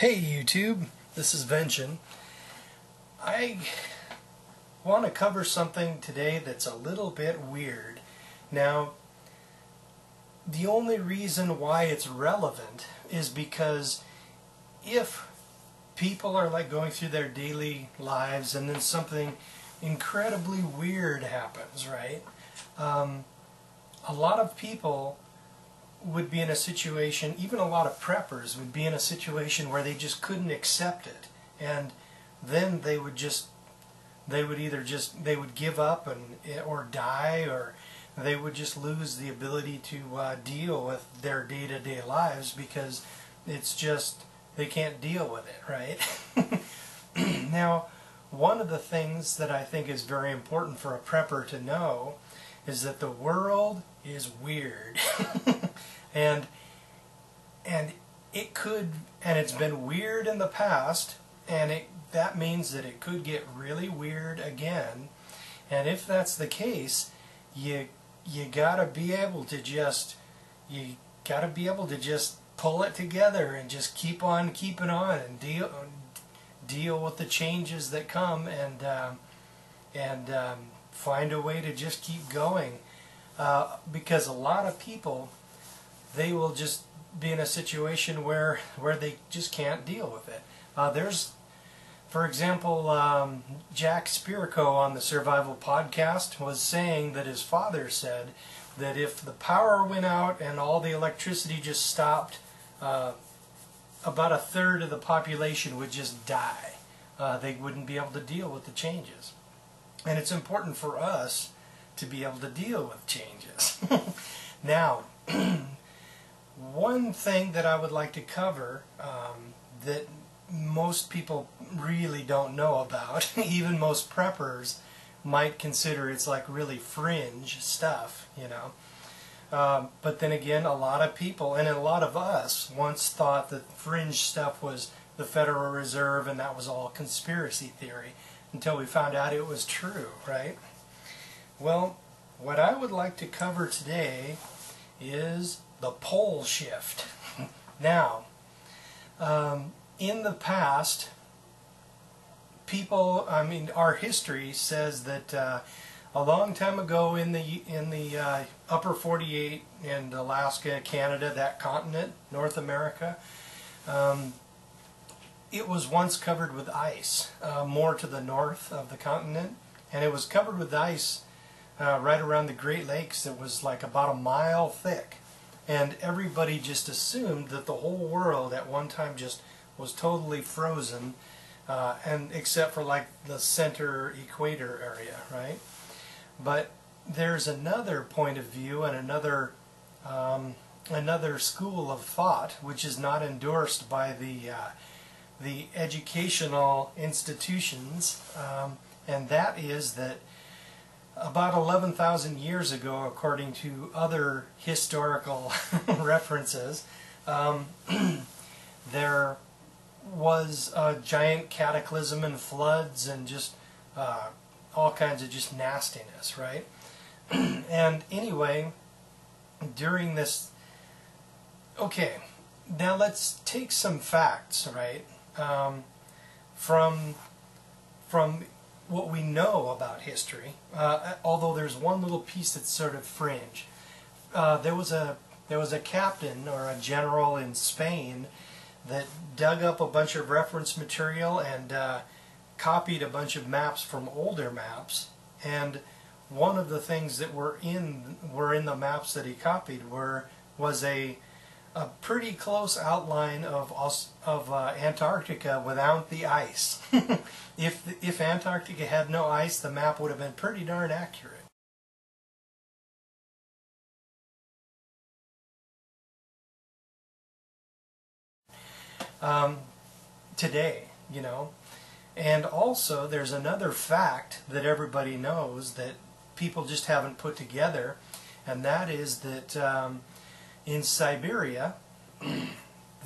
Hey YouTube, this is Vention. I want to cover something today that's a little bit weird. Now, the only reason why it's relevant is because if people are like going through their daily lives and then something incredibly weird happens, right? A lot of people would be in a situation, even a lot of preppers would be in a situation where they just couldn't accept it, and then they would give up or die, or they would just lose the ability to deal with their day-to-day lives because it's just they can't deal with it, right? Now, one of the things that I think is very important for a prepper to know is that the world is weird. and it could, and it's been weird in the past, and that means that it could get really weird again. And if that's the case, you gotta be able to just pull it together and just keep on keeping on and deal with the changes that come, and find a way to just keep going, because a lot of people, they will just be in a situation where they just can't deal with it. There's, for example, Jack Spirko on the Survival Podcast was saying that his father said that if the power went out and all the electricity just stopped, about a third of the population would just die. They wouldn't be able to deal with the changes. And it's important for us to be able to deal with changes. Now, one thing that I would like to cover that most people really don't know about, even most preppers might consider it's like really fringe stuff, you know. But then again, a lot of people, and a lot of us, once thought that fringe stuff was the Federal Reserve and that was all conspiracy theory, until we found out it was true, right? Well, what I would like to cover today is the pole shift. Now, in the past, people, our history says that a long time ago in the upper 48 and Alaska, Canada, that continent, North America, it was once covered with ice, more to the north of the continent, and it was covered with ice right around the Great Lakes that was like about a mile thick. And everybody just assumed that the whole world at one time just was totally frozen, and except for like the center equator area, right? But there's another point of view and another school of thought which is not endorsed by the educational institutions, and that is that about 11,000 years ago, according to other historical references, there was a giant cataclysm and floods and just all kinds of just nastiness, right? And anyway, during this, okay, now let's take some facts, right, from what we know about history, although there's one little piece that's sort of fringe. There was a captain or a general in Spain that dug up a bunch of reference material and copied a bunch of maps from older maps, and one of the things that were in the maps that he copied was a a pretty close outline of Antarctica without the ice. If Antarctica had no ice, the map would have been pretty darn accurate. Today, you know. And also, there's another fact that everybody knows that people just haven't put together, and that is that in Siberia,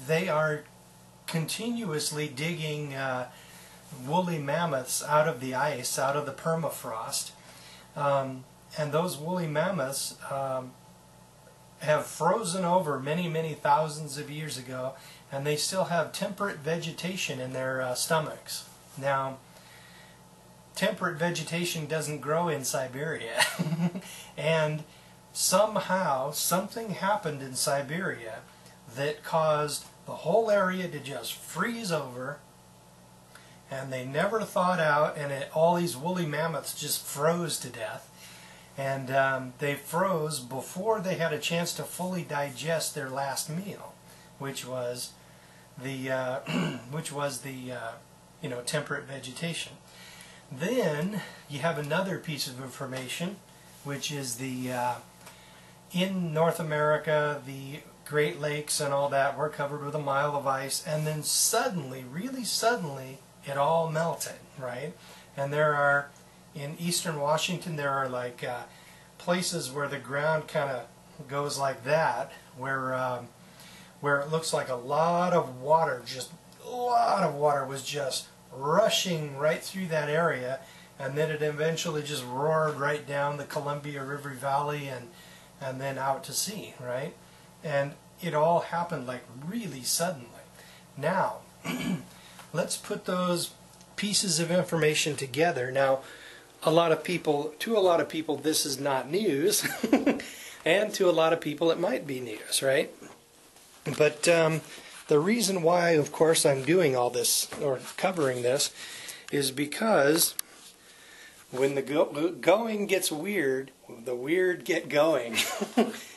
they are continuously digging woolly mammoths out of the ice, out of the permafrost, and those woolly mammoths have frozen over many, many thousands of years ago, and they still have temperate vegetation in their stomachs. Now, temperate vegetation doesn't grow in Siberia, and somehow something happened in Siberia that caused the whole area to just freeze over, and they never thawed out, and all these woolly mammoths just froze to death. And they froze before they had a chance to fully digest their last meal, which was the you know, temperate vegetation. Then you have another piece of information, which is the in North America, the Great Lakes and all that were covered with a mile of ice, and then suddenly, really suddenly, it all melted, right? And there are, in eastern Washington, there are like places where the ground kind of goes like that, where it looks like a lot of water, just a lot of water was just rushing right through that area, and then it eventually just roared right down the Columbia River Valley and then out to sea, right? And it all happened like really suddenly. Now, let's put those pieces of information together. Now, to a lot of people, this is not news, and to a lot of people, it might be news, right? But the reason why, of course, I'm doing all this, or covering this, is because when the going gets weird, the weird get going.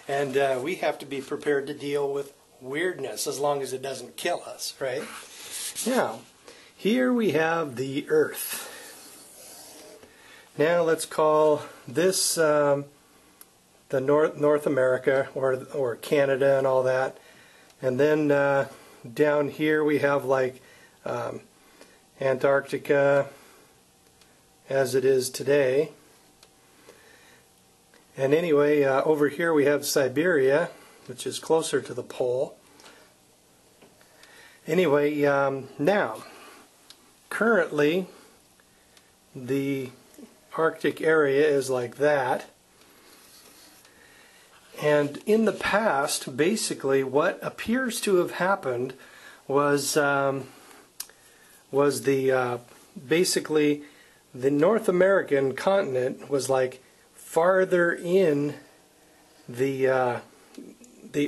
And we have to be prepared to deal with weirdness as long as it doesn't kill us, right? Now, here we have the Earth. Now let's call this the North America, or Canada and all that. And then down here we have like Antarctica as it is today. And anyway, over here we have Siberia, which is closer to the pole. Anyway, now, currently the Arctic area is like that. And in the past, basically, what appears to have happened was basically the North American continent was like farther in the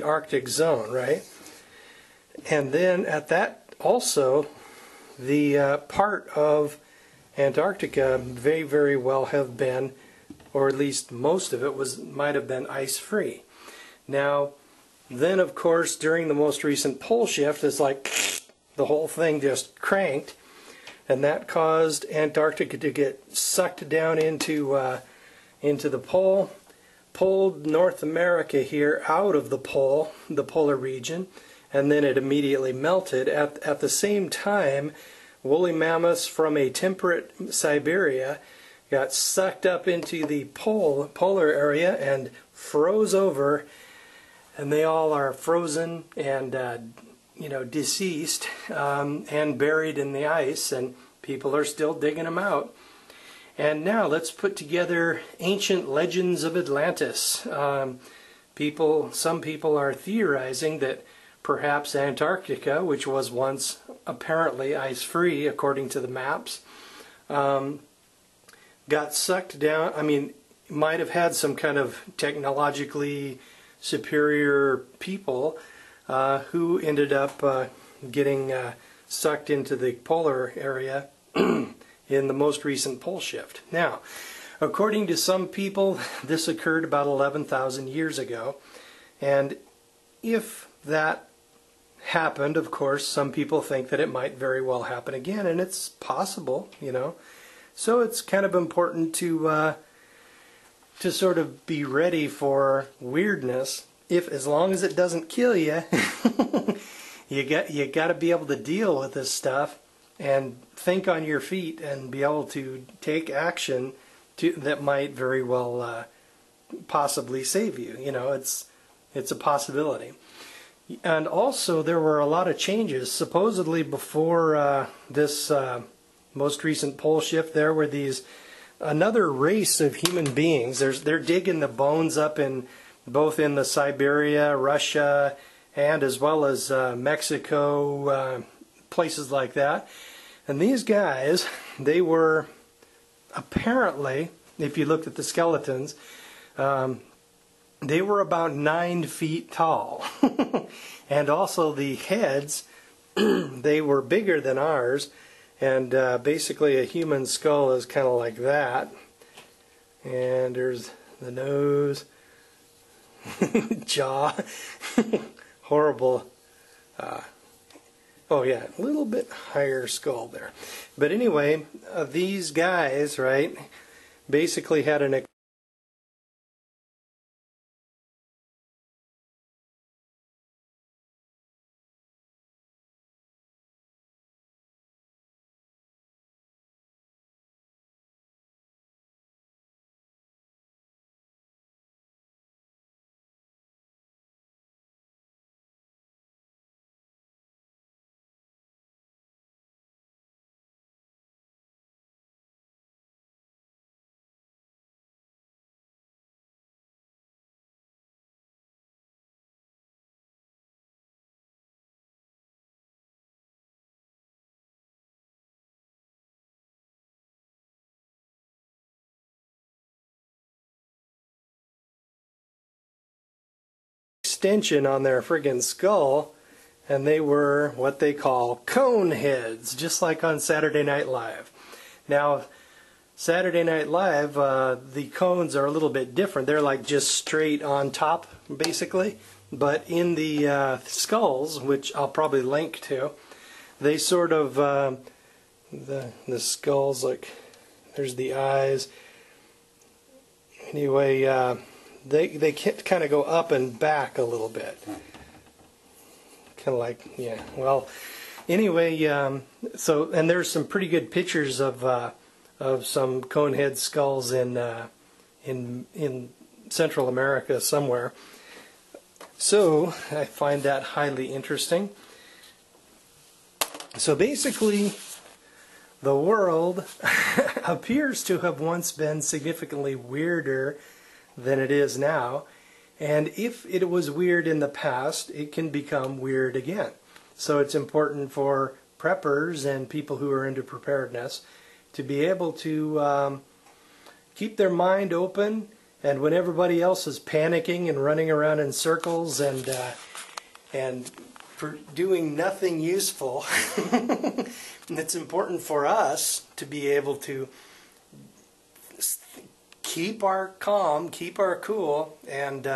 Arctic zone, right? And then at that also, the part of Antarctica may very well have been, or at least most of it might have been ice-free. Now, then of course during the most recent pole shift, it's like the whole thing just cranked, and that caused Antarctica to get sucked down into the pole, pulled North America here out of the pole, the polar region, and then it immediately melted. At the same time, woolly mammoths from a temperate Siberia got sucked up into the polar area and froze over, and they all are frozen and deceased and buried in the ice, and people are still digging them out. And now let's put together ancient legends of Atlantis. Some people are theorizing that perhaps Antarctica, which was once apparently ice-free according to the maps, got sucked down. I mean, might have had some kind of technologically superior people who ended up getting sucked into the polar area in the most recent pole shift. Now, according to some people, this occurred about 11,000 years ago, and if that happened, of course, some people think that it might very well happen again, and it's possible, you know. So it's kind of important to sort of be ready for weirdness. As long as it doesn't kill you, you got to be able to deal with this stuff and think on your feet and be able to take action that might very well possibly save you. You know, it's a possibility. And also, there were a lot of changes. Supposedly, before this most recent pole shift, there were another race of human beings. They're digging the bones up both in the Siberia, Russia, and as well as Mexico, places like that. And these guys, they were apparently, if you looked at the skeletons, they were about 9 feet tall. And also the heads, they were bigger than ours. And basically a human skull is kind of like that. And there's the nose, jaw, horrible. Oh yeah, a little bit higher skull there. But anyway, these guys, right, basically had an extension on their friggin' skull, and they were what they call cone heads, just like on Saturday Night Live. Now, Saturday Night Live, the cones are a little bit different. They're like just straight on top, basically. But in the skulls, which I'll probably link to, they sort of, the skulls, like, there's the eyes. Anyway, they kind of go up and back a little bit. Kind of like, yeah, well, anyway, so, and there's some pretty good pictures of some conehead skulls in Central America somewhere. So I find that highly interesting. So basically, the world appears to have once been significantly weirder than it is now, and if it was weird in the past, it can become weird again. So it's important for preppers and people who are into preparedness to be able to keep their mind open, and when everybody else is panicking and running around in circles and for doing nothing useful, it's important for us to be able to keep our calm, keep our cool, and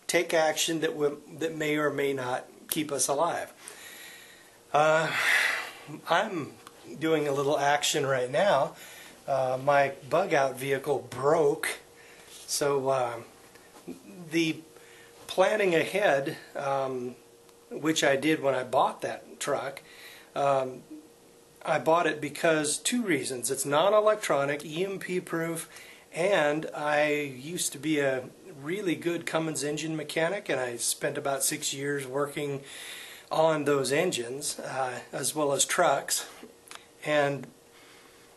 take action that may or may not keep us alive. I'm doing a little action right now. My bug out vehicle broke, so the planning ahead, which I did when I bought that truck, I bought it because 2 reasons. It's non-electronic, EMP proof, and I used to be a really good Cummins engine mechanic, and I spent about 6 years working on those engines as well as trucks, and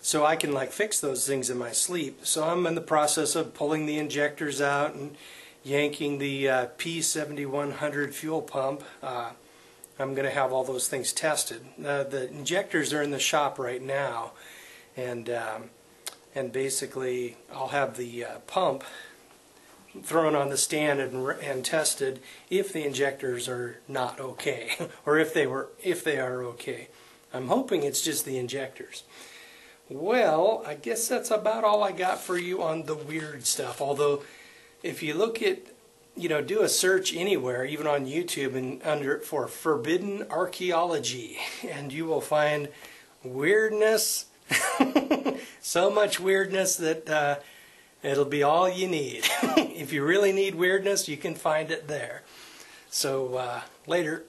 so I can like fix those things in my sleep. So I'm in the process of pulling the injectors out and yanking the P7100 fuel pump. I'm going to have all those things tested. The injectors are in the shop right now, and basically I'll have the pump thrown on the stand and tested if the injectors are not okay, or if they are okay. I'm hoping it's just the injectors. Well, I guess that's about all I got for you on the weird stuff. Although, if you look at do a search anywhere, even on YouTube, and for forbidden archaeology, and you will find weirdness, so much weirdness that it'll be all you need. If you really need weirdness, you can find it there. So later.